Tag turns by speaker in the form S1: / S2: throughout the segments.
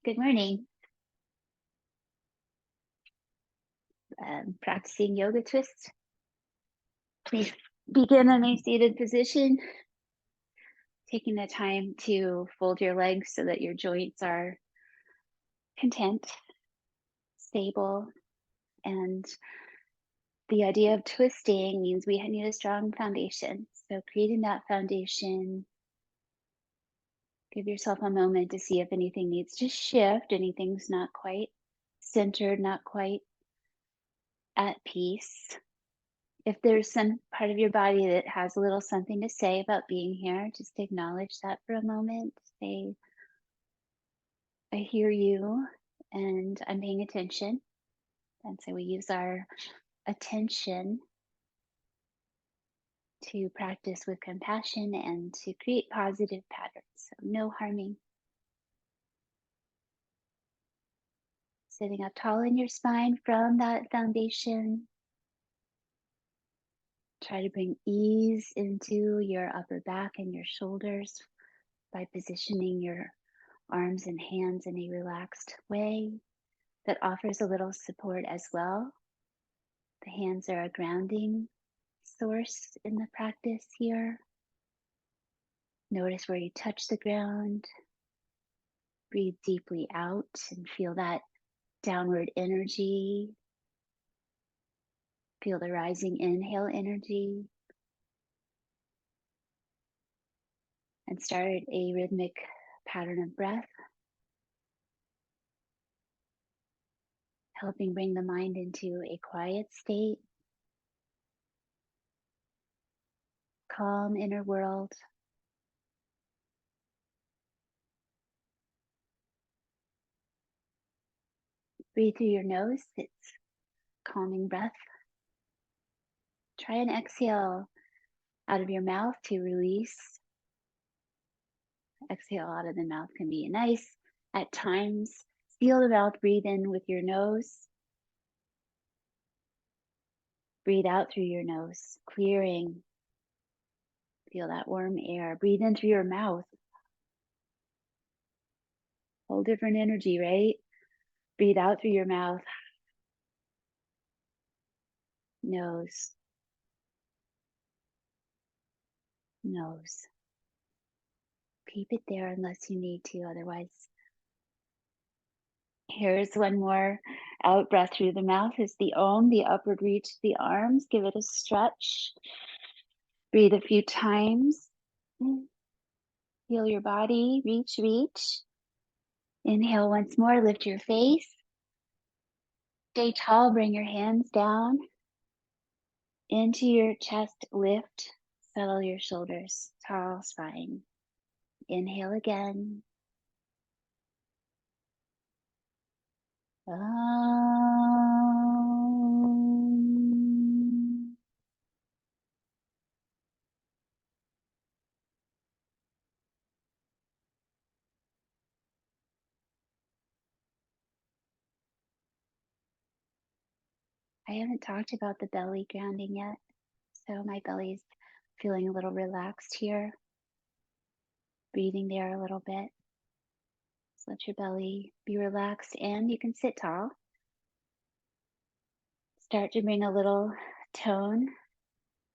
S1: Good morning. Practicing yoga twists. Please begin in a seated position, taking the time to fold your legs so that your joints are content, stable. And the idea of twisting means we need a strong foundation. So, creating that foundation, give yourself a moment to see if anything needs to shift, anything's not quite centered, not quite at peace. If there's some part of your body that has a little something to say about being here, just acknowledge that for a moment. Say, I hear you and I'm paying attention. And so we use our attention to practice with compassion and to create positive patterns. So no harming. Sitting up tall in your spine from that foundation. Try to bring ease into your upper back and your shoulders by positioning your arms and hands in a relaxed way that offers a little support as well. The hands are a grounding source in the practice here. Notice where you touch the ground. Breathe deeply out and feel that downward energy. Feel the rising inhale energy. And start a rhythmic pattern of breath, helping bring the mind into a quiet state, calm inner world. Breathe through your nose. It's calming breath. Try and exhale out of your mouth to release. Exhale out of the mouth can be nice. At times, feel the mouth, breathe in with your nose. Breathe out through your nose, clearing. Feel that warm air. Breathe in through your mouth. Whole different energy, right? Breathe out through your mouth. Nose. Nose. Keep it there unless you need to, otherwise. Here's one more out breath through the mouth is the Om, the upward reach of the arms. Give it a stretch. Breathe a few times. Feel your body, reach, reach. Inhale once more, lift your face. Stay tall, bring your hands down into your chest, lift, settle your shoulders, tall spine. Inhale again. I haven't talked about the belly grounding yet, so my belly's feeling a little relaxed here. Breathing there a little bit. So let your belly be relaxed and you can sit tall. Start to bring a little tone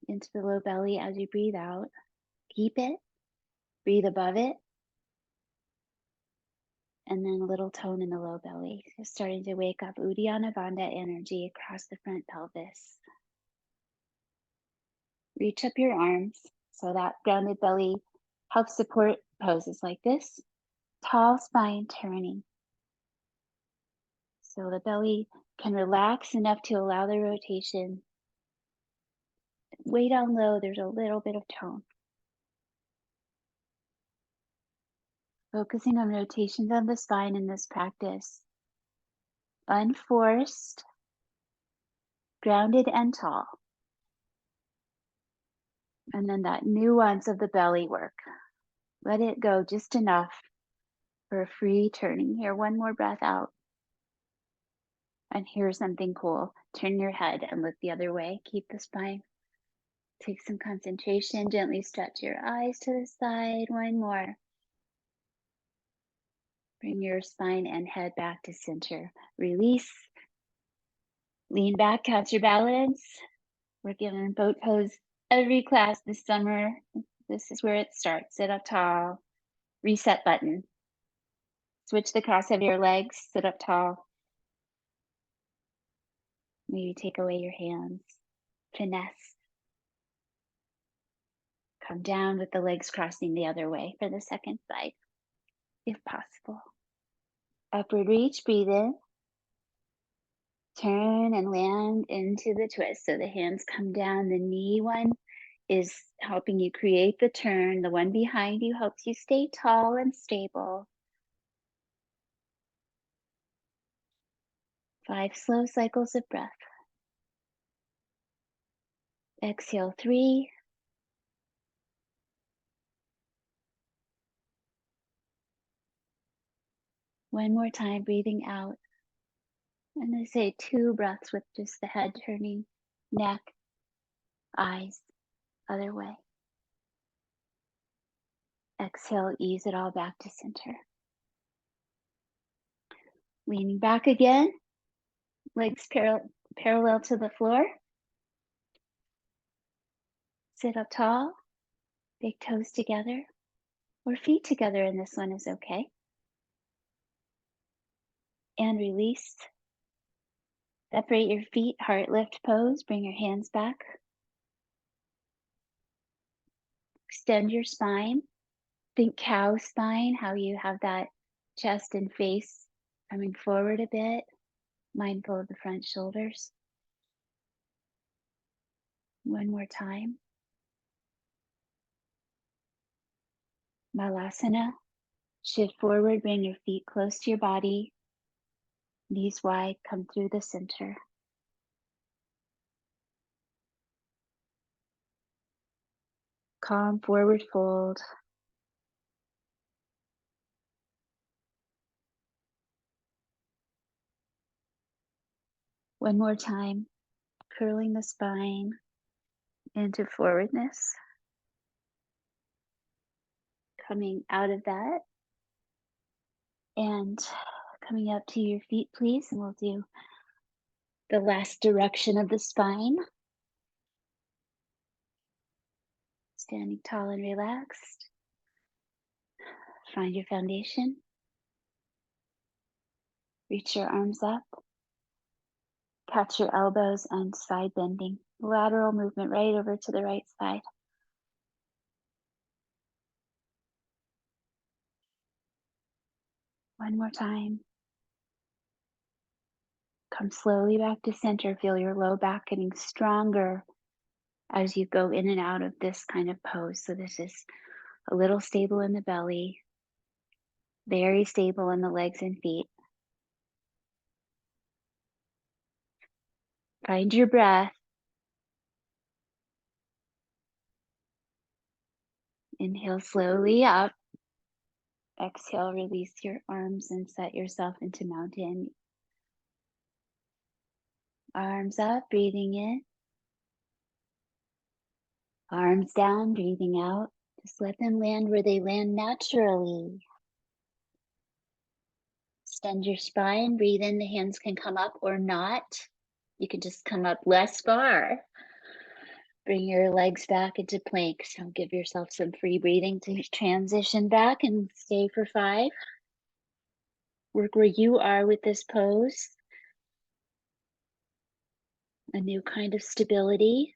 S1: into the low belly as you breathe out. Keep it. Breathe above it. And then a little tone in the low belly. So starting to wake up Uddiyana Bandha energy across the front pelvis. Reach up your arms so that grounded belly helps support poses like this. Tall spine turning. So the belly can relax enough to allow the rotation. Way down low, there's a little bit of tone. Focusing on rotations of the spine in this practice. Unforced, grounded and tall. And then that nuance of the belly work. Let it go just enough for a free turning. Here, one more breath out. And here's something cool. Turn your head and look the other way. Keep the spine. Take some concentration. Gently stretch your eyes to the side. One more. Bring your spine and head back to center. Release. Lean back, catch your balance. We're giving boat pose every class this summer. This is where it starts. Sit up tall. Reset button. Switch the cross of your legs. Sit up tall. Maybe take away your hands. Finesse. Come down with the legs crossing the other way for the second side, if possible. Upward reach, breathe in. Turn and land into the twist. So the hands come down. The knee one is helping you create the turn. The one behind you helps you stay tall and stable. 5 slow cycles of breath. Exhale 3. One more time, breathing out. And I say 2 breaths with just the head turning, neck, eyes, other way. Exhale, ease it all back to center. Leaning back again, legs parallel to the floor. Sit up tall, big toes together, or feet together in this one is okay. And release. Separate your feet, heart lift pose, bring your hands back. Extend your spine. Think cow spine, how you have that chest and face coming forward a bit, mindful of the front shoulders. One more time. Malasana. Shift forward, bring your feet close to your body. Knees wide, come through the center. Calm forward fold. One more time, curling the spine into forwardness. Coming out of that and coming up to your feet, please, and we'll do the last direction of the spine. Standing tall and relaxed. Find your foundation. Reach your arms up. Catch your elbows and side bending. Lateral movement right over to the right side. One more time. Come slowly back to center. Feel your low back getting stronger as you go in and out of this kind of pose. So this is a little stable in the belly, very stable in the legs and feet. Find your breath. Inhale slowly up. Exhale, release your arms and set yourself into mountain. Arms up, breathing in. Arms down, breathing out. Just let them land where they land naturally. Extend your spine, breathe in. The hands can come up or not. You can just come up less far. Bring your legs back into plank. So give yourself some free breathing to transition back and stay for 5. Work where you are with this pose. A new kind of stability.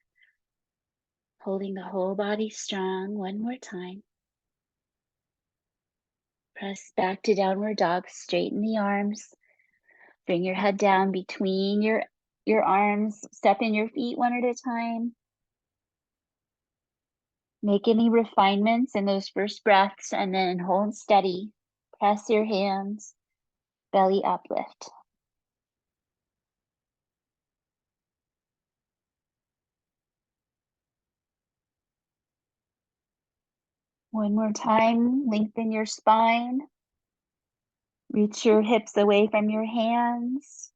S1: Holding the whole body strong. One more time. Press back to downward dog. Straighten the arms. Bring your head down between your arms. Step in your feet one at a time. Make any refinements in those first breaths and then hold steady. Press your hands. Belly uplift. One more time, lengthen your spine. Reach your hips away from your hands.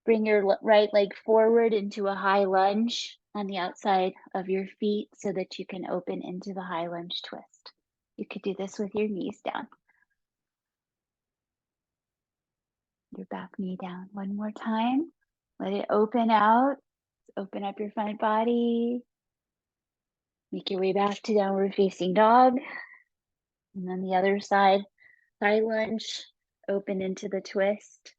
S1: Bring your right leg forward into a high lunge on the outside of your feet so that you can open into the high lunge twist. You could do this with your knees down. Your back knee down. One more time. Let it open out. Open up your front body. Make your way back to downward facing dog. And then the other side, side lunge, open into the twist.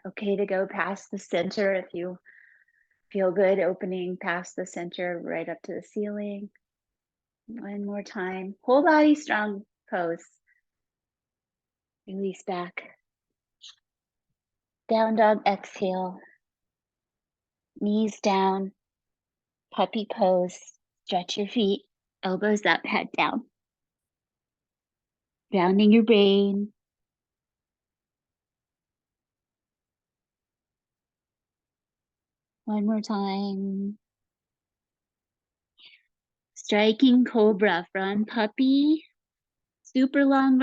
S1: Okay to go past the center if you feel good, opening past the center right up to the ceiling. One more time. Whole body strong pose. Release back. Down dog, exhale. Knees down. Puppy pose. Stretch your feet. Elbows up, head down. Grounding your brain. One more time. Striking cobra, front puppy. Super long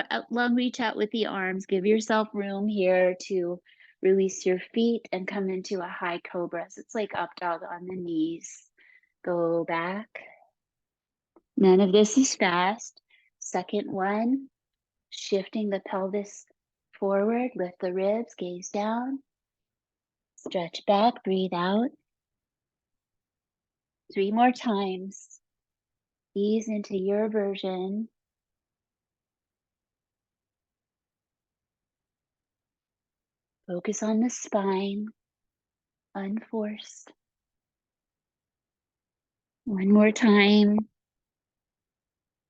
S1: reach out with the arms. Give yourself room here to release your feet and come into a high cobra. So it's like up dog on the knees. Go back. None of this is fast. Second one, shifting the pelvis forward, lift the ribs, gaze down. Stretch back, breathe out. 3 more times. Ease into your version. Focus on the spine, unforced. One more time.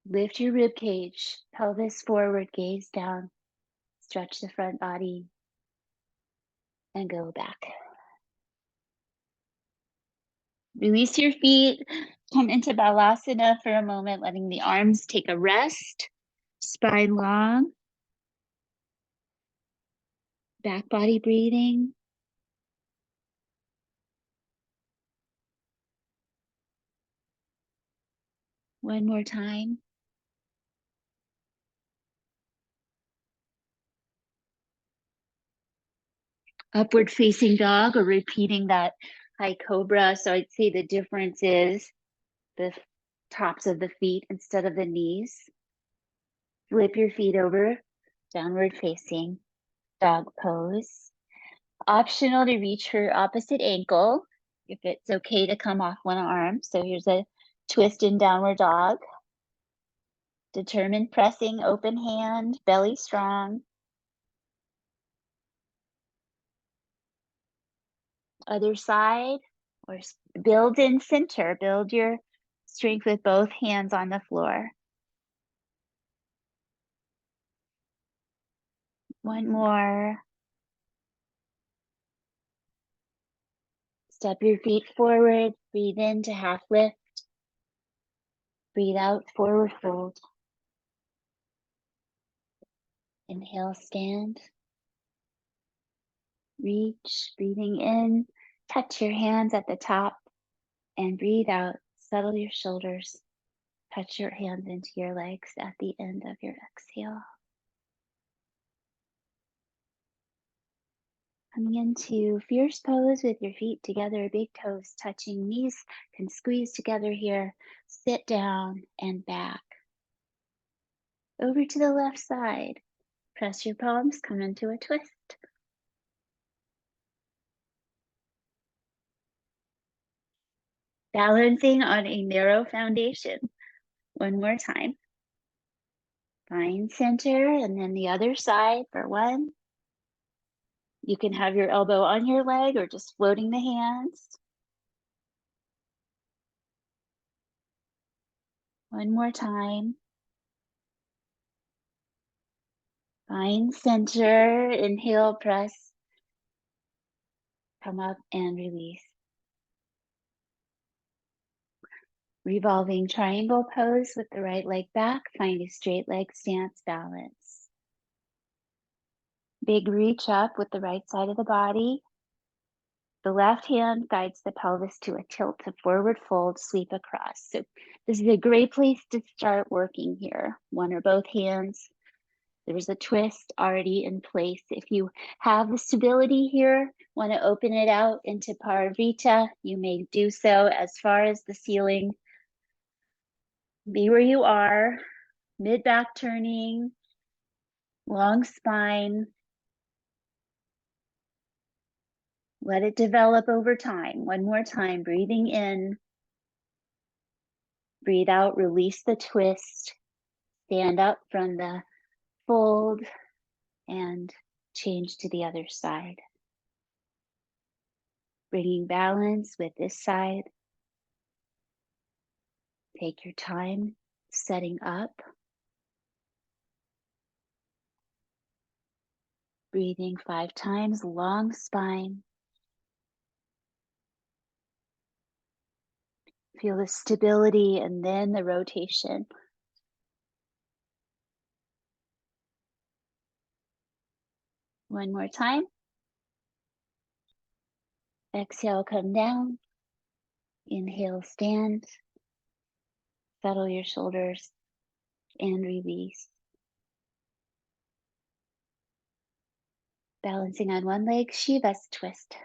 S1: Lift your rib cage, pelvis forward, gaze down. Stretch the front body and go back. Release your feet, come into Balasana for a moment, letting the arms take a rest. Spine long. Back body breathing. One more time. Upward facing dog, or repeating that high cobra. So I'd say the difference is the tops of the feet instead of the knees. Flip your feet over, downward facing dog pose. Optional to reach for opposite ankle if it's okay to come off one arm. So here's a twist in downward dog. Determined pressing, open hand, belly strong. Other side, or build in center. Build your strength with both hands on the floor. One more. Step your feet forward. Breathe in to half lift. Breathe out, forward fold. Inhale, stand. Reach, breathing in. Touch your hands at the top and breathe out. Settle your shoulders. Touch your hands into your legs at the end of your exhale. Coming into fierce pose with your feet together, big toes touching, knees can squeeze together here. Sit down and back. Over to the left side. Press your palms, come into a twist. Balancing on a narrow foundation. One more time. Find center, and then the other side for one. You can have your elbow on your leg or just floating the hands. One more time. Find center, inhale, press. Come up and release. Revolving triangle pose with the right leg back. Find a straight leg stance, balance. Big reach up with the right side of the body. The left hand guides the pelvis to a tilt to forward fold, sweep across. So this is a great place to start working here. One or both hands. There's a twist already in place. If you have the stability here, want to open it out into Parivrtta, you may do so as far as the ceiling. Be where you are, mid-back turning, long spine. Let it develop over time. One more time, breathing in. Breathe out, release the twist. Stand up from the fold and change to the other side. Bringing balance with this side. Take your time setting up. Breathing 5 times, long spine. Feel the stability and then the rotation. One more time. Exhale, come down. Inhale, stand. Settle your shoulders and release. Balancing on one leg, Shiva's twist.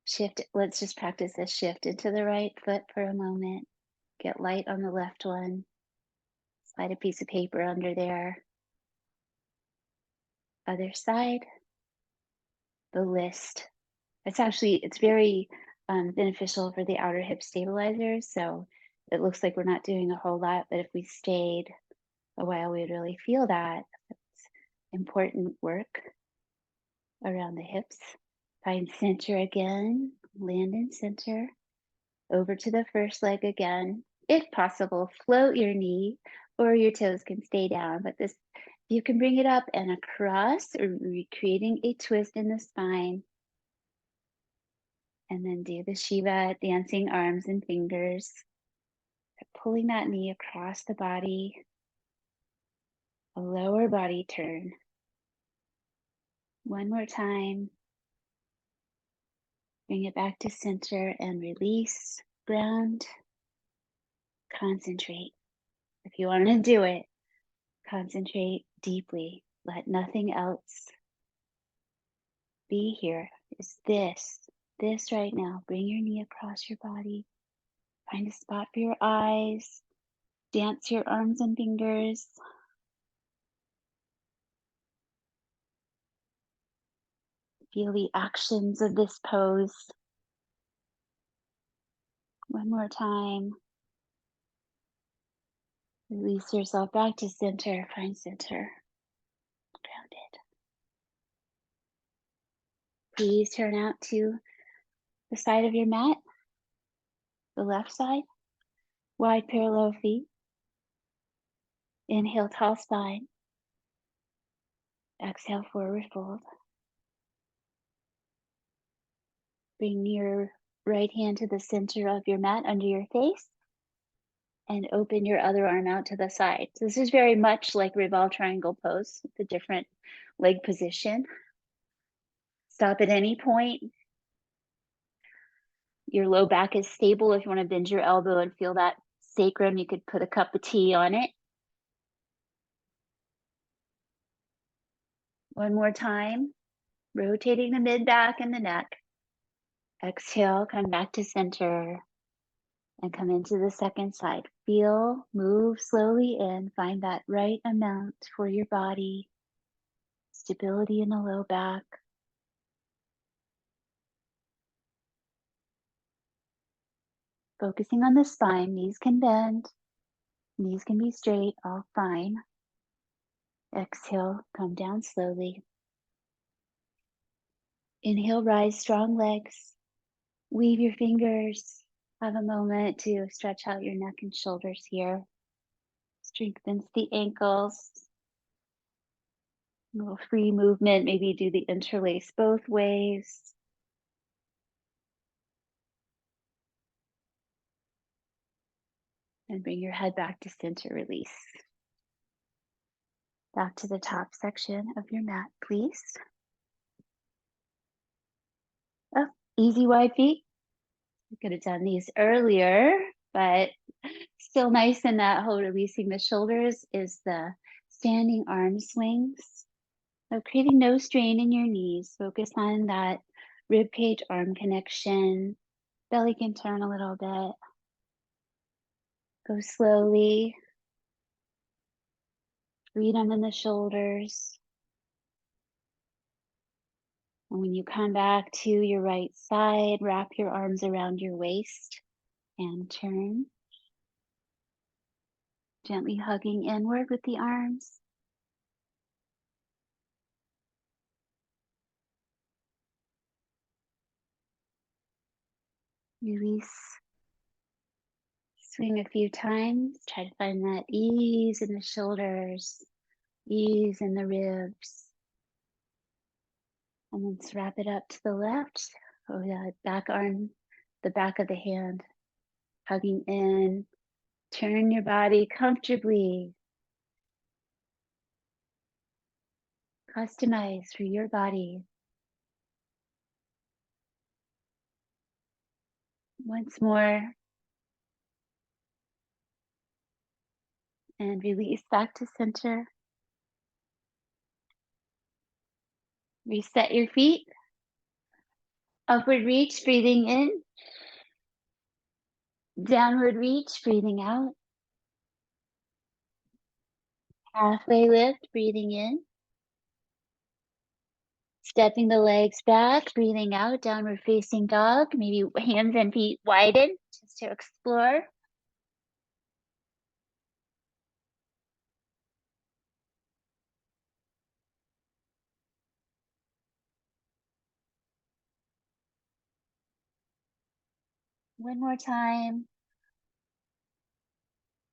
S1: Shift, let's just practice a shift into the right foot for a moment. Get light on the left one. Slide a piece of paper under there. Other side. The list. It's very beneficial for the outer hip stabilizers. So it looks like we're not doing a whole lot, but if we stayed a while, we would really feel that. It's important work around the hips. Find center again, land in center. Over to the first leg again. If possible, float your knee or your toes can stay down, but this, you can bring it up and across, or recreating a twist in the spine. And then do the Shiva, dancing arms and fingers. Pulling that knee across the body. A lower body turn. One more time. Bring it back to center and release, ground, concentrate. If you want to do it, concentrate deeply. Let nothing else be here. Is this right now. Bring your knee across your body. Find a spot for your eyes. Dance your arms and fingers. Feel the actions of this pose. One more time. Release yourself back to center. Find center. Grounded. Please turn out to the side of your mat. The left side. Wide parallel feet. Inhale, tall spine. Exhale, forward fold. Bring your right hand to the center of your mat under your face. And open your other arm out to the side. So this is very much like revolve triangle pose, the different leg position. Stop at any point. Your low back is stable. If you want to bend your elbow and feel that sacrum, you could put a cup of tea on it. One more time, rotating the mid back and the neck. Exhale, come back to center and come into the second side. Feel, move slowly in, find that right amount for your body. Stability in the low back. Focusing on the spine, knees can bend, knees can be straight, all fine. Exhale, come down slowly. Inhale, rise, strong legs. Weave your fingers. Have a moment to stretch out your neck and shoulders here. Strengthens the ankles. A little free movement, maybe do the interlace both ways. And bring your head back to center, release. Back to the top section of your mat, please. Oh, easy wide feet. We could have done these earlier, but still nice in that whole releasing the shoulders is the standing arm swings. So creating no strain in your knees. Focus on that rib cage arm connection. Belly can turn a little bit. Go slowly. Freedom in the shoulders. And when you come back to your right side, wrap your arms around your waist and turn. Gently hugging inward with the arms. Release. Swing a few times. Try to find that ease in the shoulders, ease in the ribs. And then wrap it up to the left. Oh yeah, back arm, the back of the hand, hugging in. Turn your body comfortably. Customize for your body. Once more. And release back to center. Reset your feet. Upward reach, breathing in. Downward reach, breathing out. Halfway lift, breathing in. Stepping the legs back, breathing out, downward facing dog. Maybe hands and feet widen just to explore. One more time.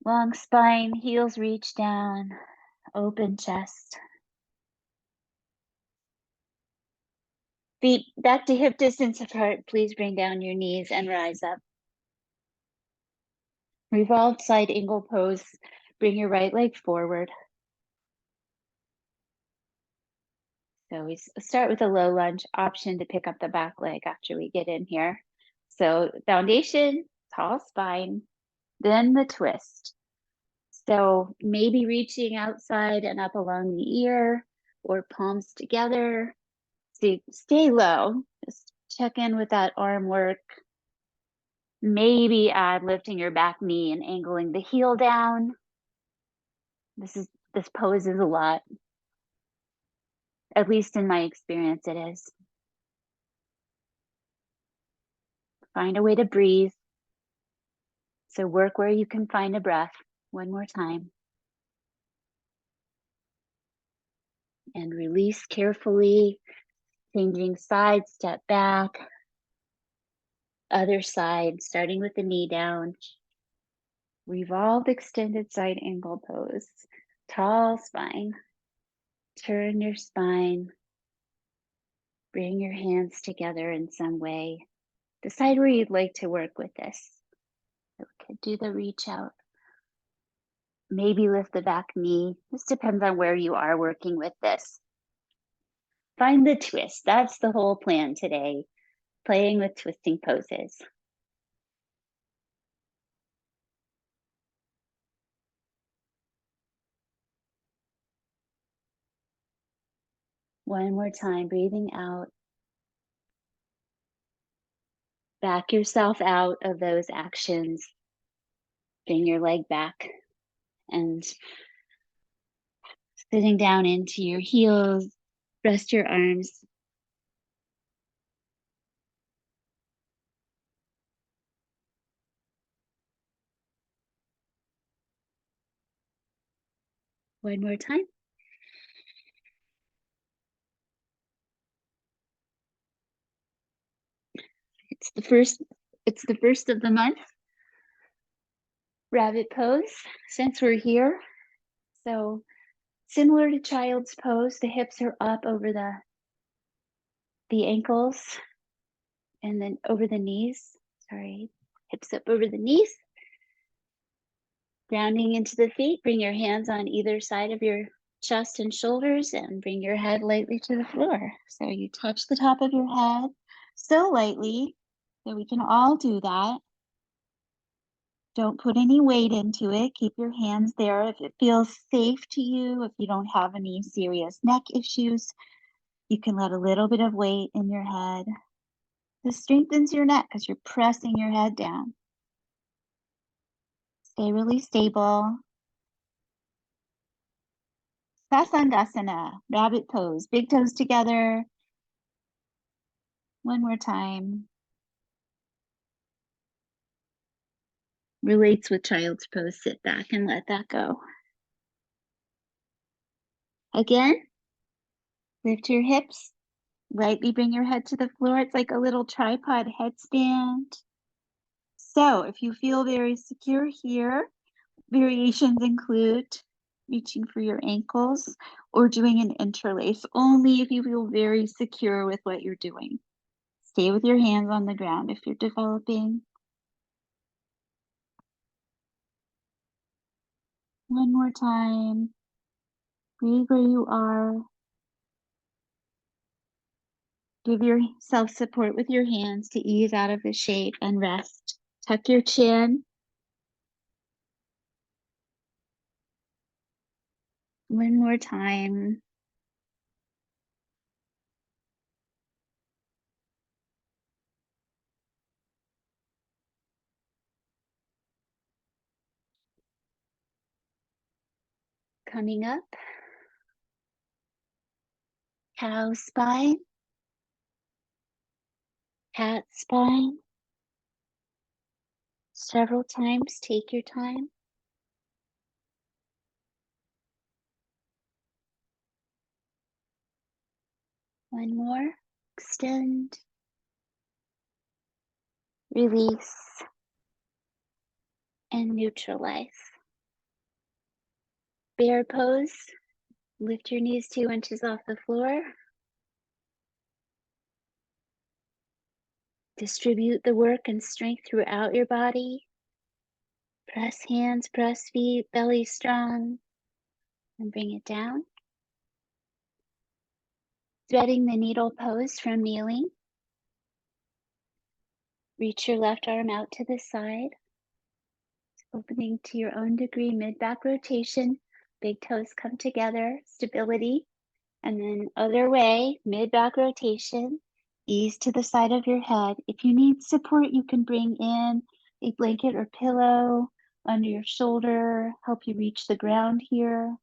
S1: Long spine, heels reach down, open chest. Feet back to hip distance apart. Please bring down your knees and rise up. Revolved side angle pose. Bring your right leg forward. So we start with a low lunge, option to pick up the back leg after we get in here. So foundation, tall spine, then the twist. So maybe reaching outside and up along the ear or palms together. So stay low, just check in with that arm work. Maybe add lifting your back knee and angling the heel down. This pose is a lot. At least in my experience, it is. Find a way to breathe. So work where you can find a breath. One more time. And release carefully, changing side, step back. Other side, starting with the knee down. Revolve extended side angle pose. Tall spine. Turn your spine. Bring your hands together in some way. Decide where you'd like to work with this. So we could do the reach out. Maybe lift the back knee. This depends on where you are working with this. Find the twist. That's the whole plan today. Playing with twisting poses. One more time, breathing out. Back yourself out of those actions. Bring your leg back and sitting down into your heels. Rest your arms. One more time. It's the first of the month. Rabbit pose, since we're here. So similar to child's pose, the hips are up over the ankles and then over the knees. Sorry, hips up over the knees. Grounding into the feet, bring your hands on either side of your chest and shoulders and bring your head lightly to the floor. So you touch the top of your head so lightly that we can all do that. Don't put any weight into it. Keep your hands there if it feels safe to you. If you don't have any serious neck issues, you can let a little bit of weight in your head. This strengthens your neck because you're pressing your head down. Stay really stable. Sasandasana, rabbit pose, big toes together. One more time. Relates with child's pose, sit back and let that go. Again, lift your hips, lightly bring your head to the floor. It's like a little tripod headstand. So if you feel very secure here, variations include reaching for your ankles or doing an interlace, only if you feel very secure with what you're doing. Stay with your hands on the ground if you're developing. One more time. Breathe where you are. Give yourself support with your hands to ease out of the shape and rest. Tuck your chin. One more time. Coming up. Cow spine. Cat spine. Several times, take your time. One more. Extend. Release. And neutralize. Bear pose. Lift your knees 2 inches off the floor. Distribute the work and strength throughout your body. Press hands, press feet, belly strong. And bring it down. Threading the needle pose from kneeling. Reach your left arm out to the side. Opening to your own degree, mid-back rotation. Big toes come together, stability. And then other way, mid-back rotation. Ease to the side of your head. If you need support, you can bring in a blanket or pillow under your shoulder, help you reach the ground here.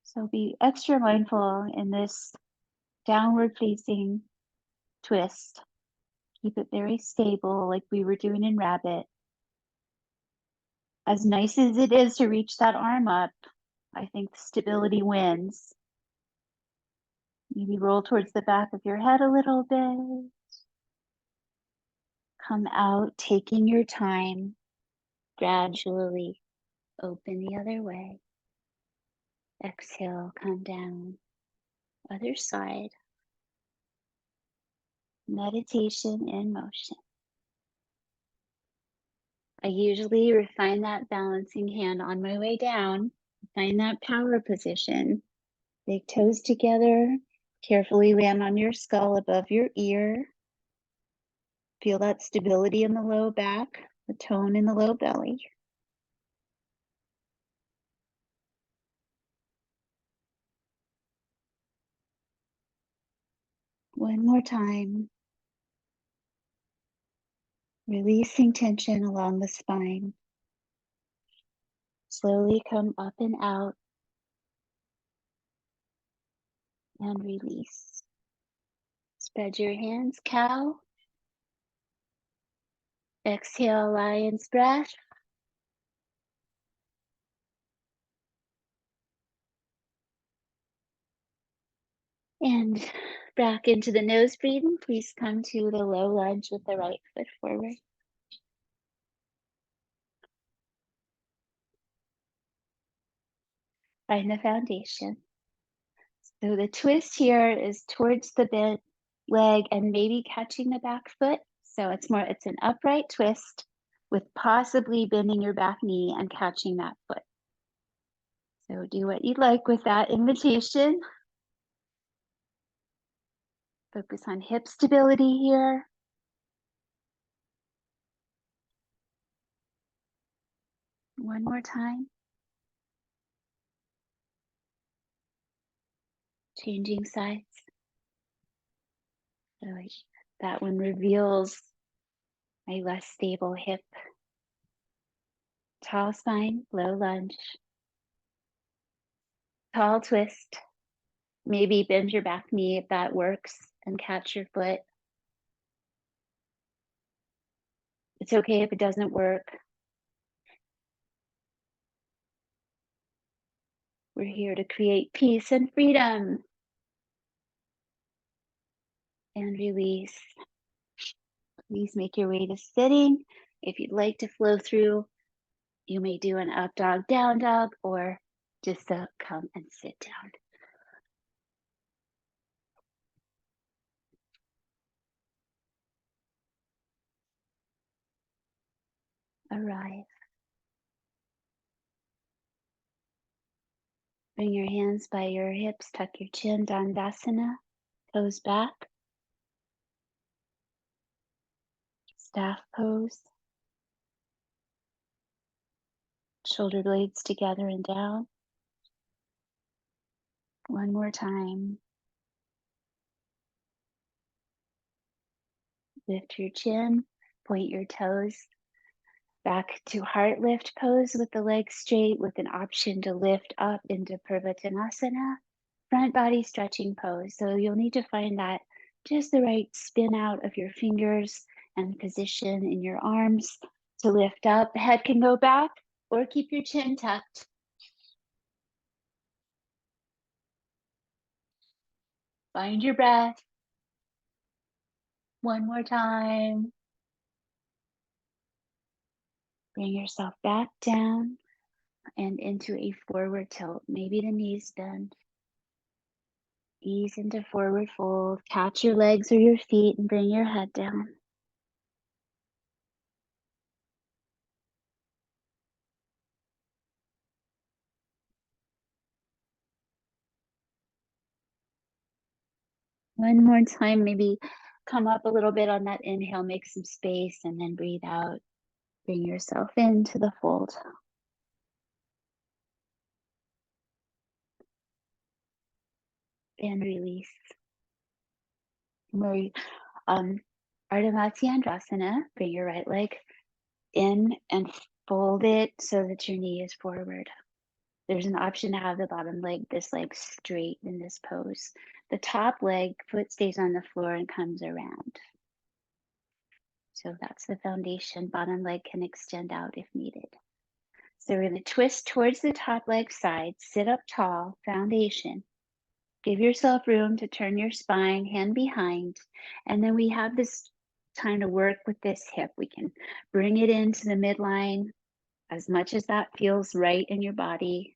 S1: So be extra mindful in this downward facing twist. Keep it very stable like we were doing in rabbit. As nice as it is to reach that arm up, I think stability wins. Maybe roll towards the back of your head a little bit. Come out, taking your time, gradually open the other way. Exhale, come down. Other side. Meditation in motion. I usually refine that balancing hand on my way down. Find that power position. Big toes together. Carefully land on your skull above your ear. Feel that stability in the low back, the tone in the low belly. One more time. Releasing tension along the spine. Slowly come up and out and release. Spread your hands, cow. Exhale, lion's breath. And back into the nose breathing. Please come to the low lunge with the right foot forward. Find the foundation. So the twist here is towards the bent leg and maybe catching the back foot. So it's an upright twist with possibly bending your back knee and catching that foot. So do what you'd like with that invitation. Focus on hip stability here. One more time. Changing sides. So that one reveals a less stable hip. Tall spine, low lunge. Tall twist. Maybe bend your back knee if that works and catch your foot. It's okay if it doesn't work. We're here to create peace and freedom. And release. Please make your way to sitting. If you'd like to flow through, you may do an up dog, down dog, or just come and sit down. Arrive. Bring your hands by your hips, tuck your chin, Dandasana, toes back. Staff pose. Shoulder blades together and down. One more time. Lift your chin, point your toes back to heart lift pose with the legs straight, with an option to lift up into Purvottanasana, front body stretching pose. So you'll need to find that just the right spin out of your fingers and position in your arms to lift up. Head can go back or keep your chin tucked. Find your breath. One more time. Bring yourself back down and into a forward tilt. Maybe the knees bend. Ease into forward fold. Catch your legs or your feet and bring your head down. One more time, maybe come up a little bit on that inhale, make some space, and then breathe out. Bring yourself into the fold. And release. Ardha Matsyendrasana. Bring your right leg in and fold it so that your knee is forward. There's an option to have the bottom leg, this leg straight in this pose. The top leg, foot stays on the floor and comes around. So that's the foundation. Bottom leg can extend out if needed. So we're going to twist towards the top leg side, sit up tall, foundation. Give yourself room to turn your spine, hand behind. And then we have this time to work with this hip. We can bring it into the midline as much as that feels right in your body.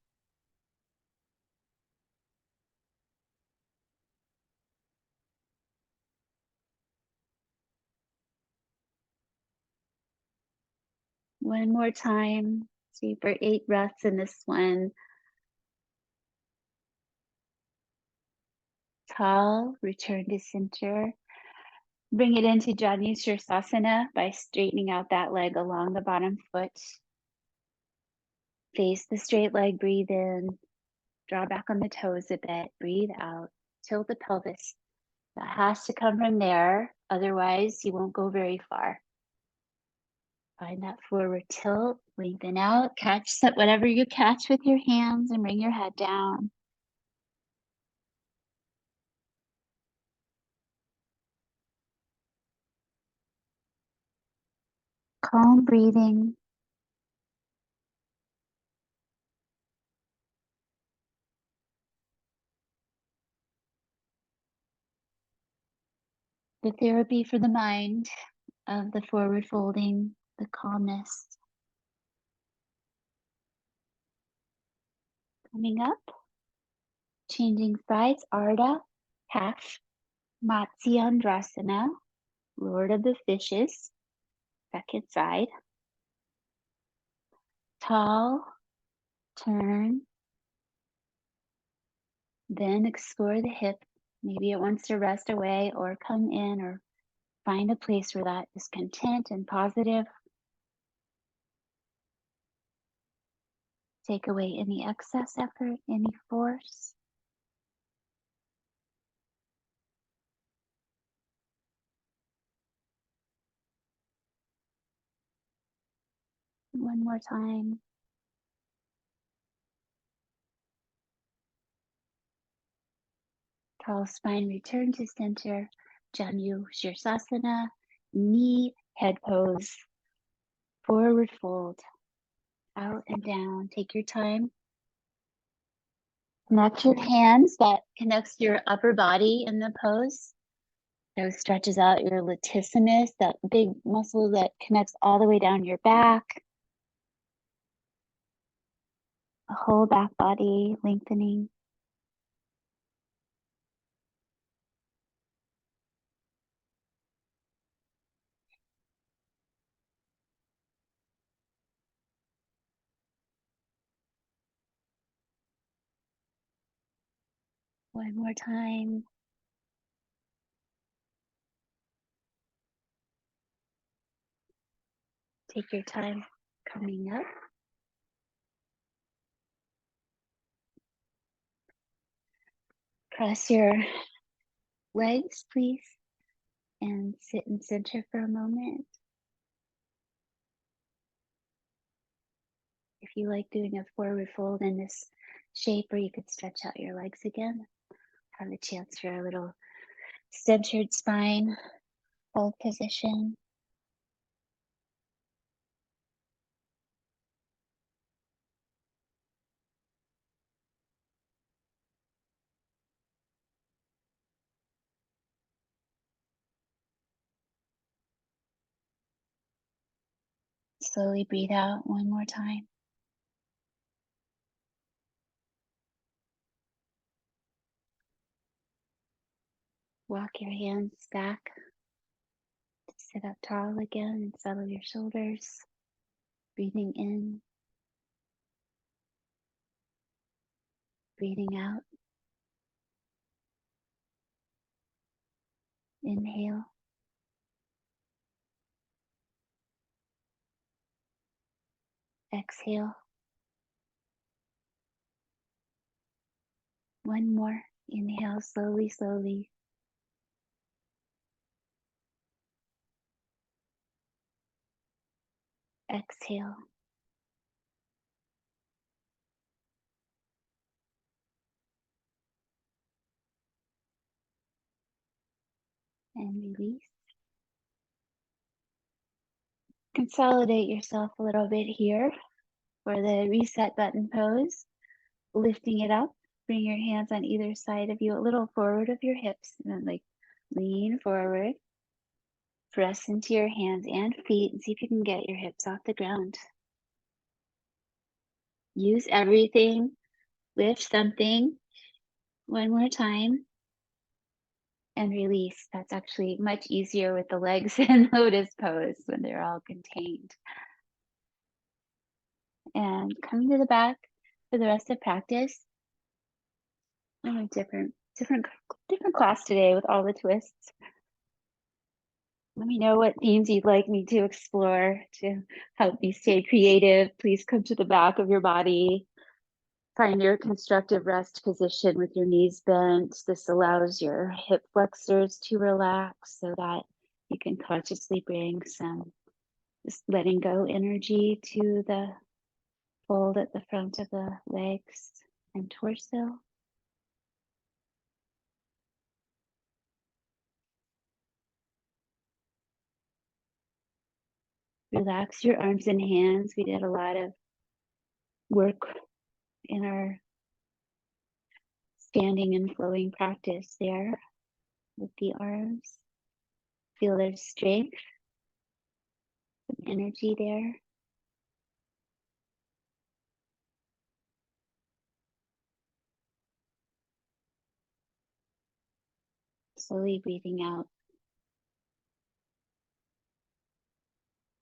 S1: One more time. See for 8 breaths in this one. Tall, return to center. Bring it into Janu Sirsasana by straightening out that leg along the bottom foot. Face the straight leg, breathe in. Draw back on the toes a bit, breathe out. Tilt the pelvis. That has to come from there, otherwise you won't go very far. Find that forward tilt, lengthen out, catch whatever you catch with your hands and bring your head down. Calm breathing. The therapy for the mind of the forward folding, the calmness. Coming up, changing sides, Ardha, half, Matsyendrasana, Lord of the Fishes, second side. Tall, turn, then explore the hip. Maybe it wants to rest away or come in, or find a place where that is content and positive. Take away any excess effort, any force. One more time. Tall spine, return to center. Janu Shirsasana, knee head pose, forward fold, out and down. Take your time. Connect your hands, that connects your upper body in the pose. So stretches out your latissimus, that big muscle that connects all the way down your back. The whole back body lengthening. One more time. Take your time coming up. Press your legs, please, and sit in center for a moment. If you like doing a forward fold in this shape, or you could stretch out your legs again, have a chance for a little centered spine, hold position. Slowly breathe out one more time. Walk your hands back to sit up tall again and settle your shoulders. Breathing in, breathing out. Inhale. Exhale. One more. Inhale slowly, slowly. Exhale. And release. Consolidate yourself a little bit here for the reset button pose. Lifting it up. Bring your hands on either side of you, a little forward of your hips, and then lean forward. Press into your hands and feet and see if you can get your hips off the ground. Use everything. Lift something. One more time. And release. That's actually much easier with the legs in lotus pose when they're all contained. And coming to the back for the rest of practice. I'm a different class today with all the twists. Let me know what themes you'd like me to explore to help you stay creative. Please come to the back of your body. Find your constructive rest position with your knees bent. This allows your hip flexors to relax so that you can consciously bring some just letting go energy to the fold at the front of the legs and torso. Relax your arms and hands. We did a lot of work in our standing and flowing practice there with the arms. Feel their strength, some energy there. Slowly breathing out.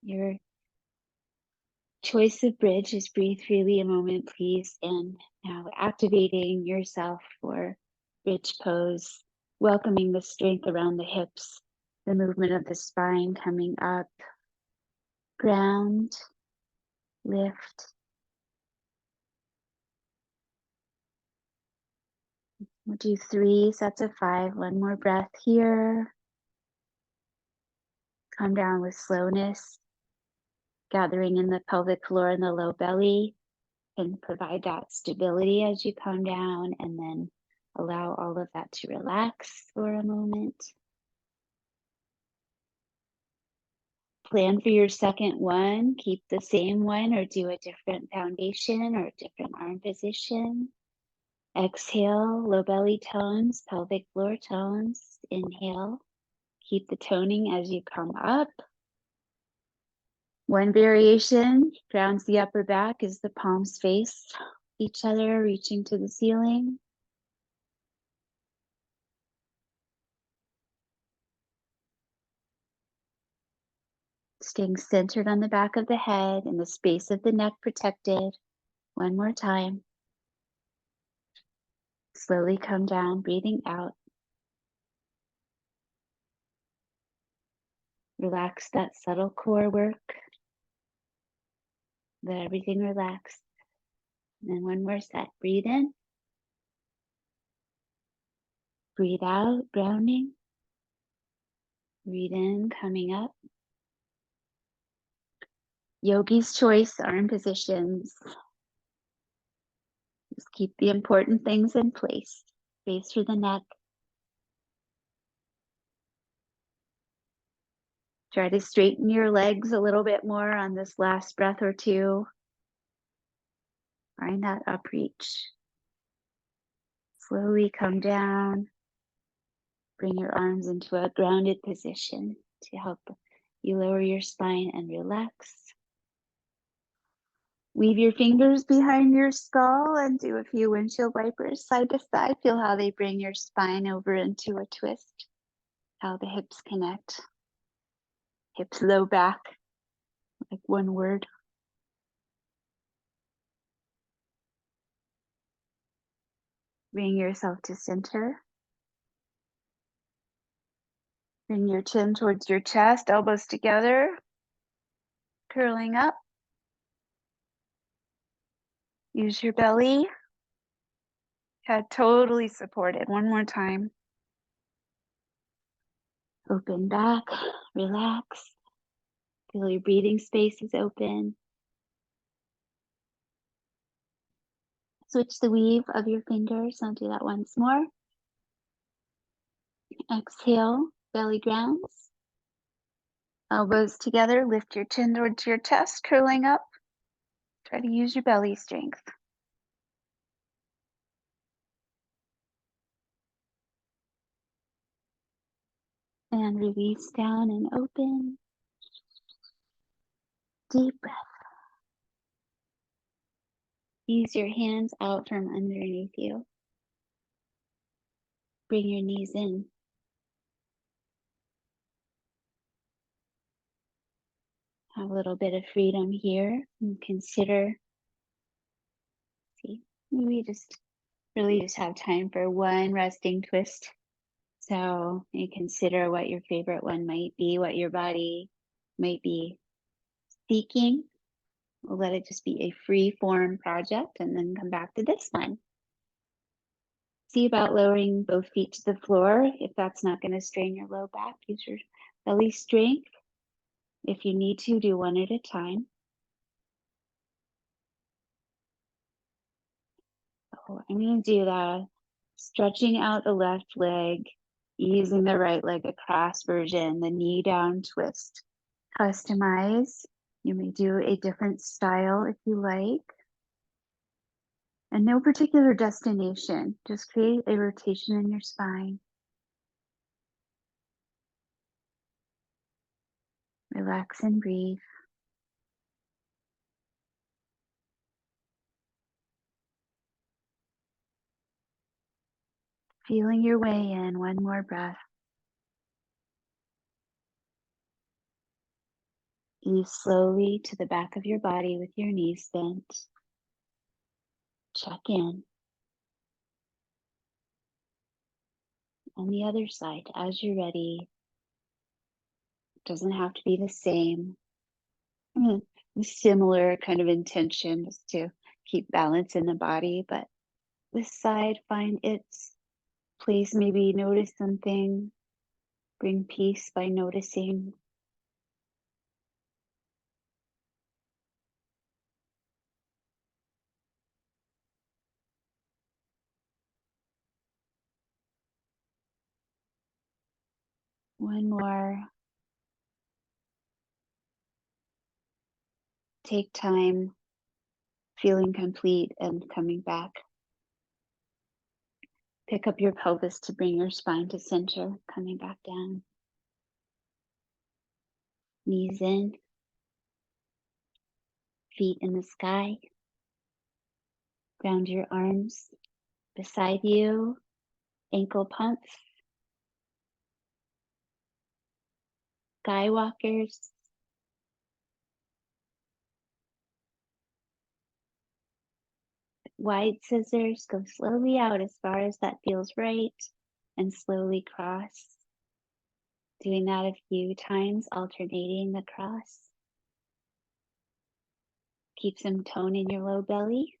S1: Your choice of bridge is breathe freely a moment, please. And now activating yourself for bridge pose, welcoming the strength around the hips, the movement of the spine coming up, ground, lift. We'll do 3 sets of 5. One more breath here. Come down with slowness, gathering in the pelvic floor and the low belly, and provide that stability as you come down, and then Allow all of that to relax for a moment. Plan for your second one. Keep the same one or do a different foundation or a different arm position. Exhale, low belly tones, pelvic floor tones. Inhale. Keep the toning as you come up. One variation grounds the upper back as the palms face each other, reaching to the ceiling. Staying centered on the back of the head and the space of the neck protected. One more time. Slowly come down, breathing out. Relax that subtle core work. Let everything relax. And then one more set. Breathe in. Breathe out, grounding. Breathe in, coming up. Yogi's choice, arm positions. Just keep the important things in place. Space for the neck. Try to straighten your legs a little bit more on this last breath or two. Find that up reach. Slowly come down. Bring your arms into a grounded position to help you lower your spine and relax. Weave your fingers behind your skull and do a few windshield wipers side to side. Feel how they bring your spine over into a twist. How the hips connect. Hips low back, like one word. Bring yourself to center. Bring your chin towards your chest, elbows together, curling up. Use your belly. Head totally supported. One more time. Open back, relax. Feel your breathing space is open. Switch the weave of your fingers. I'll do that once more. Exhale, belly grounds. Elbows together, lift your chin towards your chest, curling up. Try to use your belly strength. And release down and open. Deep breath. Ease your hands out from underneath you. Bring your knees in. Have a little bit of freedom here. And consider, see, maybe just really just have time for one resting twist. So you consider what your favorite one might be, what your body might be seeking. We'll let it just be a free form project and then come back to this one. See about lowering both feet to the floor. If that's not going to strain your low back, use your belly strength. If you need to, do one at a time. So I'm going to do the stretching out the left leg, easing the right leg across version, the knee down twist. Customize. You may do a different style if you like. And no particular destination, just create a rotation in your spine. Relax and breathe. Feeling your way in, one more breath. Ease slowly to the back of your body with your knees bent. Check in. On the other side, as you're ready. It doesn't have to be the same. Similar kind of intention just to keep balance in the body, but this side, find its place. Maybe notice something. Bring peace by noticing. One more. Take time, feeling complete and coming back. Pick up your pelvis to bring your spine to center, coming back down. Knees in, feet in the sky. Ground your arms beside you, ankle pumps, skywalkers. Wide scissors, go slowly out as far as that feels right and slowly cross. Doing that a few times, alternating the cross. Keep some tone in your low belly.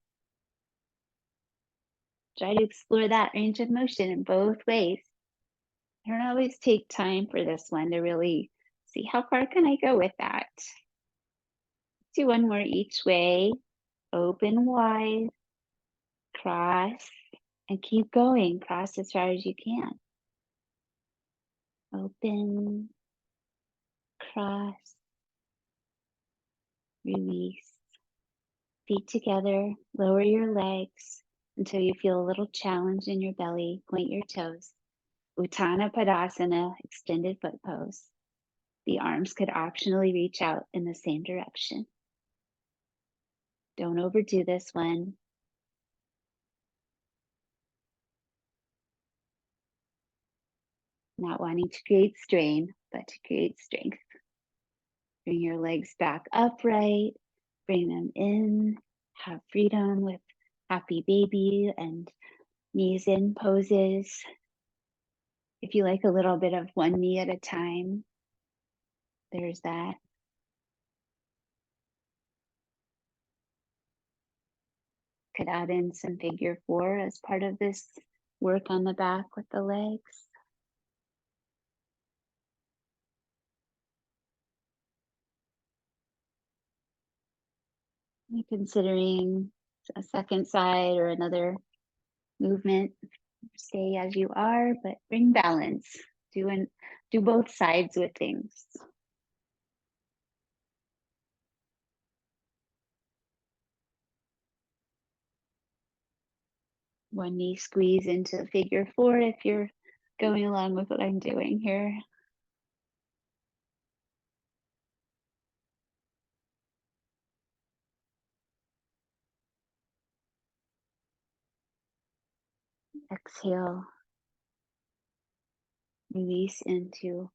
S1: Try to explore that range of motion in both ways. I don't always take time for this one to really see how far can I go with that. Do one more each way. Open wide, cross, and keep going. Cross as far as you can. Open, cross, release. Feet together, lower your legs until you feel a little challenge in your belly. Point your toes. Uttana Padasana, extended foot pose. The arms could optionally reach out in the same direction. Don't overdo this one. Not wanting to create strain, but to create strength. Bring your legs back upright. Bring them in. Have freedom with happy baby and knees in poses. If you like a little bit of one knee at a time, there's that. Could add in some figure 4 as part of this work on the back with the legs. And considering a second side or another movement, stay as you are, but bring balance. Do both sides with things. One knee squeeze into figure 4 if you're going along with what I'm doing here. Exhale. Release into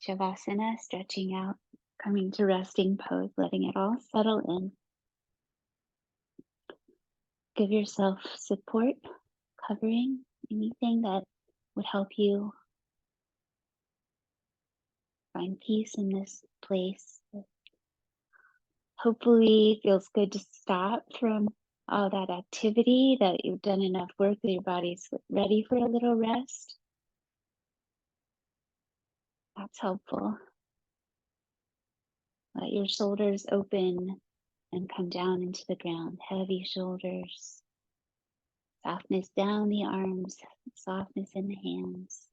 S1: Shavasana, stretching out, coming to resting pose, letting it all settle in. Give yourself support, covering, anything that would help you find peace in this place. Hopefully it feels good to stop from all that activity, that you've done enough work that your body's ready for a little rest. That's helpful. Let your shoulders open and come down into the ground. Heavy shoulders. Softness down the arms. Softness in the hands.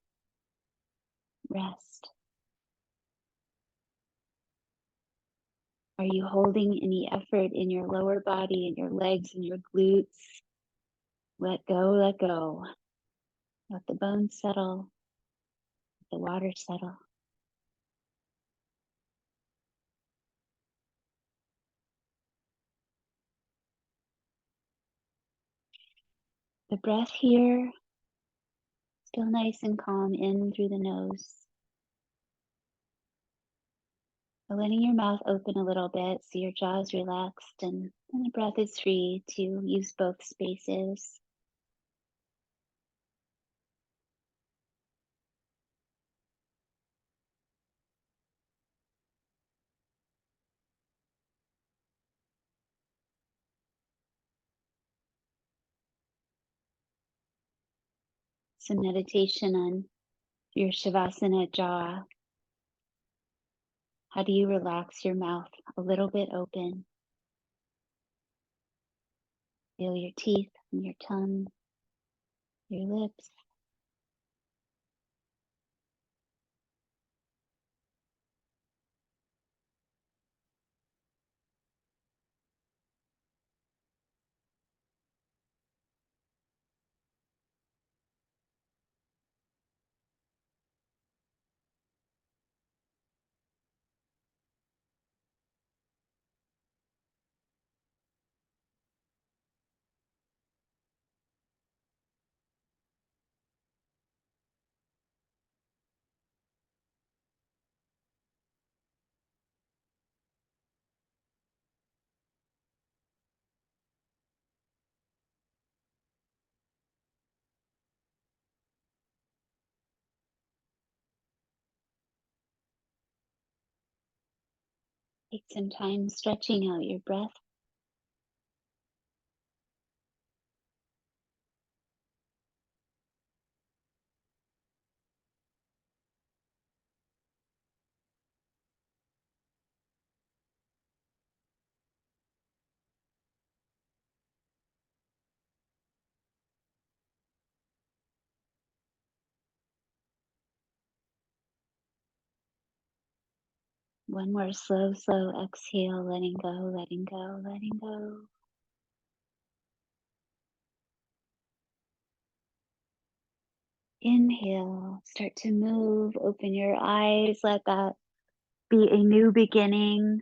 S1: Rest. Are you holding any effort in your lower body, in your legs, and your glutes? Let go, let go. Let the bones settle. Let the water settle. The breath here, still nice and calm, in through the nose. But letting your mouth open a little bit so your jaw is relaxed and the breath is free to use both spaces. Some meditation on your Shavasana jaw. How do you relax your mouth a little bit open? Feel your teeth and your tongue, your lips. Take some time stretching out your breath. One more slow, slow exhale, letting go, letting go, letting go. Inhale, start to move, open your eyes, let that be a new beginning,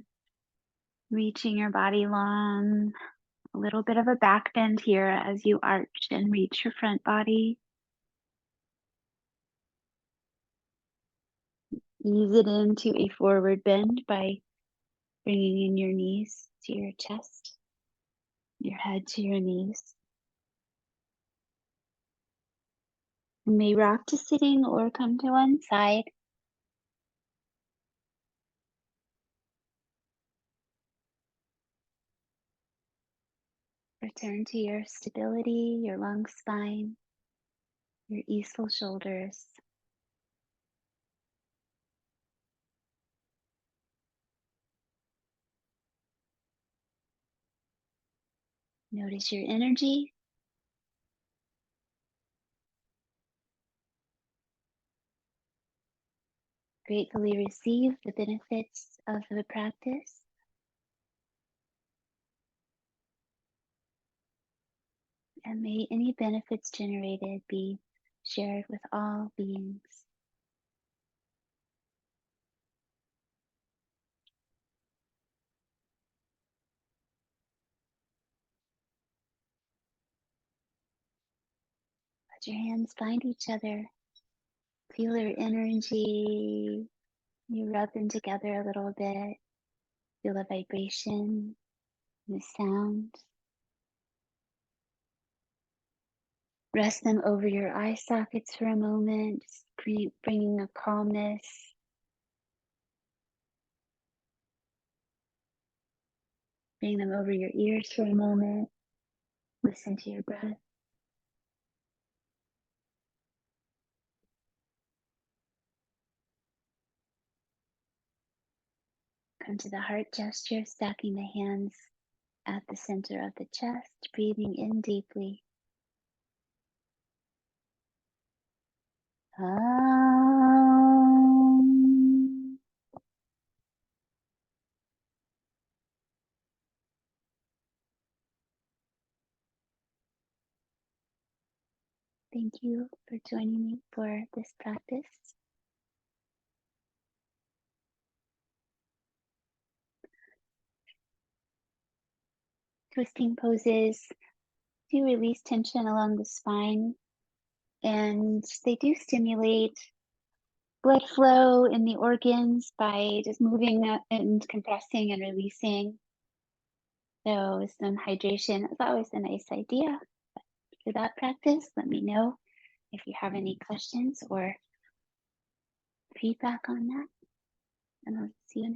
S1: reaching your body long, a little bit of a back bend here as you arch and reach your front body. Ease it into a forward bend by bringing in your knees to your chest, your head to your knees. You may rock to sitting or come to one side. Return to your stability, your long spine, your easeful shoulders. Notice your energy. Gratefully receive the benefits of the practice. And may any benefits generated be shared with all beings. Let your hands find each other. Feel your energy. You rub them together a little bit. Feel the vibration, the sound. Rest them over your eye sockets for a moment, just bringing a calmness. Bring them over your ears for a moment. Listen to your breath. Come to the heart gesture, stacking the hands at the center of the chest, breathing in deeply. Thank you for joining me for this practice. Twisting poses do release tension along the spine, and they do stimulate blood flow in the organs by just moving and compressing and releasing. So some hydration is always a nice idea. For that practice, let me know if you have any questions or feedback on that, and I'll see you next